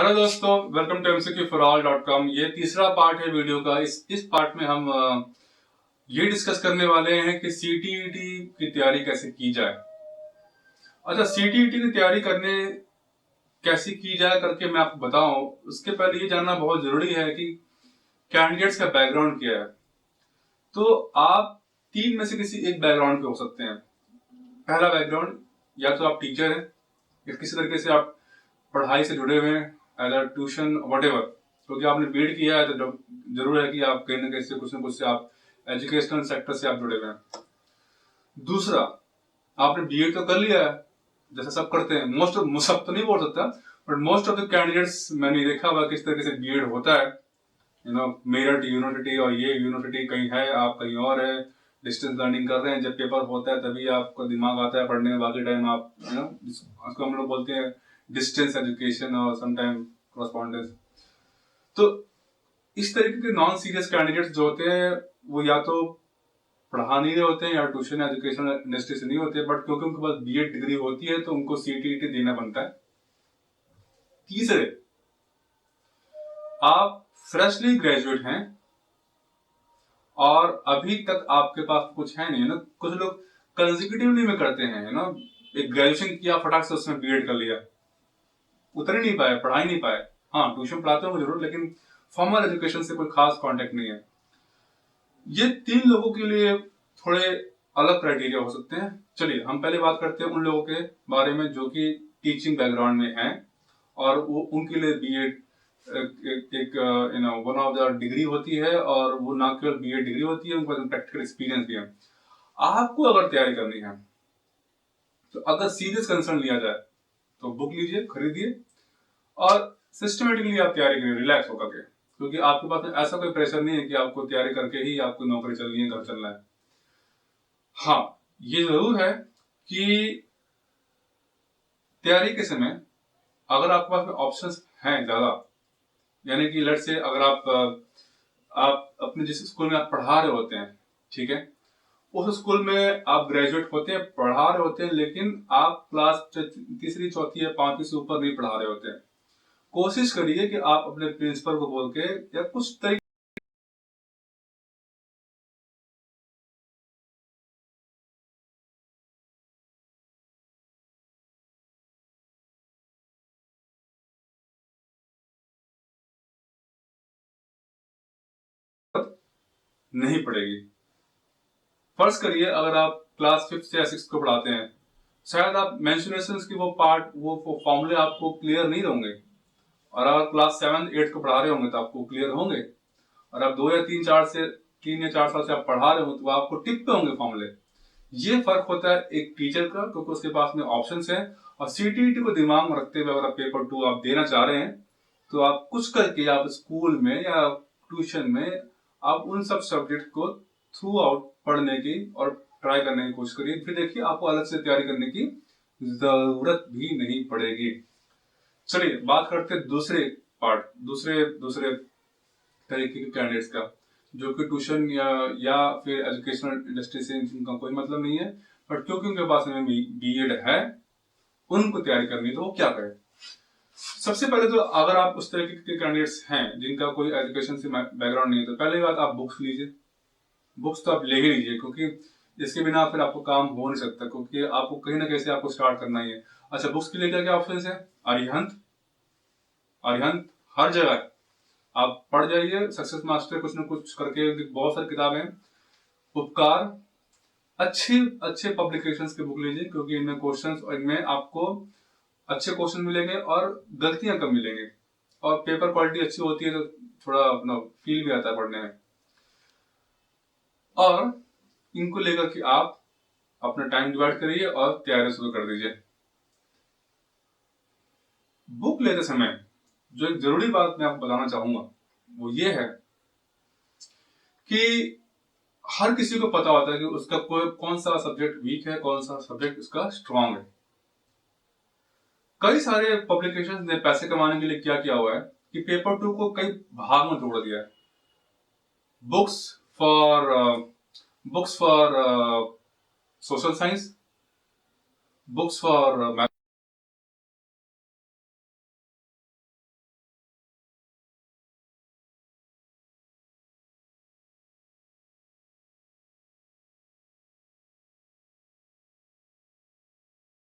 Hello दोस्तों, welcome to MCQforall.com। ये तीसरा पार्ट है वीडियो का। इस पार्ट में हम ये डिस्कस करने वाले हैं कि CTET की तैयारी कैसे की जाए। अच्छा, CTET की तैयारी करने कैसे की जाए करके मैं आपको बताऊं, उसके पहले ये जानना बहुत जरूरी है कि कैंडिडेट्स का बैकग्राउंड क्या है। तो आप तीन में से किसी एक बैकग्राउंड पे हो सकते हैं। पहला बैकग्राउंड, या तो आप टीचर हैं या किसी तरीके से आप पढ़ाई से जुड़े हुए हैं, एज अ ट्यूशन वटेवर, क्योंकि आपने बीएड किया है तो जरूर है कि आप कहीं ना कहीं से कुछ ना कुछ से आप एजुकेशनल सेक्टर से आप जुड़े हुए हैं। दूसरा, आपने बीएड तो कर लिया है, जैसे सब करते हैं। सब तो नहीं बोल सकता, but most of the candidates मैंने देखा हुआ किस तरीके से बीएड होता है। मेरठ यूनिवर्सिटी और ये यूनिवर्सिटी कहीं है, आप कहीं और है, डिस्टेंस लर्निंग कर रहे हैं। जब पेपर होता है तभी आपका दिमाग आता है पढ़ने में, बाकी टाइम आप उसको हम लोग बोलते हैं डिस्टेंस एजुकेशन और समटाइम correspondence। तो इस तरीके के नॉन सीरियस कैंडिडेट्स जो होते हैं वो या तो पढ़ा नहीं रहे होते हैं या ट्यूशन एजुकेशन इंडस्ट्री से नहीं होते, बट क्योंकि उनके पास बीएड डिग्री होती है तो उनको सीटीईटी देना बनता है। तीसरे, आप फ्रेशली ग्रेजुएट हैं और अभी तक आपके पास कुछ है नहीं, कुछ लोग कंसेक्यूटिवली में करते हैं, एक ग्रेजुएशन किया, फटाक से उसमें बीएड कर लिया, उतर ही नहीं पाए, पढ़ा ही नहीं पाए। हाँ, ट्यूशन पढ़ाते हो जरूर, लेकिन फॉर्मल एजुकेशन से कोई खास कांटेक्ट नहीं है। ये तीन लोगों के लिए थोड़े अलग क्राइटेरिया हो सकते हैं। चलिए हम पहले बात करते हैं उन लोगों के बारे में जो कि टीचिंग बैकग्राउंड में हैं और वो उनके लिए बीएड एक वन ऑफ द डिग्री होती है, और वो ना केवल बीएड डिग्री होती है, उनको प्रैक्टिकल एक्सपीरियंस भी है। आपको अगर तैयारी करनी है तो अगर सीरियस कंसर्न लिया जाए तो बुक लीजिए, खरीदिए और सिस्टमेटिकली आप तैयारी करिए रिलैक्स होकर के, क्योंकि आपके पास में ऐसा कोई प्रेशर नहीं है कि आपको तैयारी करके ही आपको नौकरी चलनी है, घर चलना है। हाँ, ये जरूर है कि तैयारी के समय अगर आपके पास में ऑप्शंस हैं ज्यादा, यानी कि लेट्स से अगर आप अपने जिस स्कूल में आप पढ़ा रहे होते हैं, ठीक है, उस स्कूल में आप ग्रेजुएट होते हैं, पढ़ा रहे होते हैं, लेकिन आप क्लास तीसरी चौथी या पांचवी से ऊपर नहीं पढ़ा रहे होते हैं। कोशिश करिए कि आप अपने प्रिंसिपल को बोल के या कुछ तरीके नहीं पड़ेगी। फर्ज करिए अगर आप क्लास फिफ्थ या सिक्स को पढ़ाते हैं, शायद आप मेंशुरेशंस की वो पार्ट, वो फॉर्मूले आपको क्लियर नहीं होंगे, और अगर क्लास सेवन एट को पढ़ा रहे होंगे तो आपको क्लियर होंगे, और आप तीन या चार साल से आप पढ़ा रहे हो तो आपको टिक पे होंगे फॉर्मूले। ये फर्क होता है एक टीचर का, क्योंकि उसके पास में ऑप्शंस हैं। और सीटीईटी को दिमाग में रखते हुए अगर आप पेपर 2 आप देना चाह रहे हैं तो आप कुछ करके आप स्कूल में या ट्यूशन में आप उन सब सब्जेक्ट को थ्रू आउट पढ़ने की और ट्राई करने की कोशिश करिए। फिर देखिए आपको अलग से तैयारी करने की जरूरत भी नहीं पड़ेगी। चलिए बात करते हैं दूसरे पार्ट, दूसरे दूसरे तरीके के कैंडिडेट्स का, जो कि ट्यूशन या फिर एजुकेशनल इंडस्ट्री से इनका कोई मतलब नहीं है, बट क्योंकि उनके पास में बीएड है, उनको तैयारी करनी है, तो वो क्या करें। सबसे पहले तो अगर आप उस तरीके के कैंडिडेट्स हैं जिनका कोई एजुकेशन से बैकग्राउंड नहीं है, तो पहली बात आप बुक्स लीजिए। बुक्स तो आप ले ही लीजिए, क्योंकि इसके बिना फिर आपको काम हो नहीं सकता, क्योंकि आपको कहीं ना कहीं से आपको स्टार्ट करना ही है। अच्छा, बुक्स के लिए क्या क्या ऑप्शन है? अरिहंत, अरिहंत हर जगह है, आप पढ़ जाइए। सक्सेस मास्टर कुछ ना कुछ करके बहुत सारी किताबें हैं। उपकार, अच्छे अच्छे पब्लिकेशंस की बुक लीजिए, क्योंकि इनमें क्वेश्चंस और इनमें आपको अच्छे क्वेश्चन मिलेंगे और गलतियां कम मिलेंगी, और पेपर क्वालिटी अच्छी होती है तो थोड़ा अपना फील भी आता है पढ़ने में। और इनको लेकर के आप अपना टाइम डिवाइड करिए और तैयारी शुरू कर दीजिए। बुक लेते समय जो एक जरूरी बात मैं आपको बताना चाहूंगा वो ये है कि हर किसी को पता होता है कि उसका कौन सा सब्जेक्ट वीक है, कौन सा सब्जेक्ट उसका स्ट्रांग है। कई सारे पब्लिकेशंस ने पैसे कमाने के लिए क्या किया हुआ है कि पेपर 2 को कई भाग में तोड़ दिया है। Books for books for social science, books for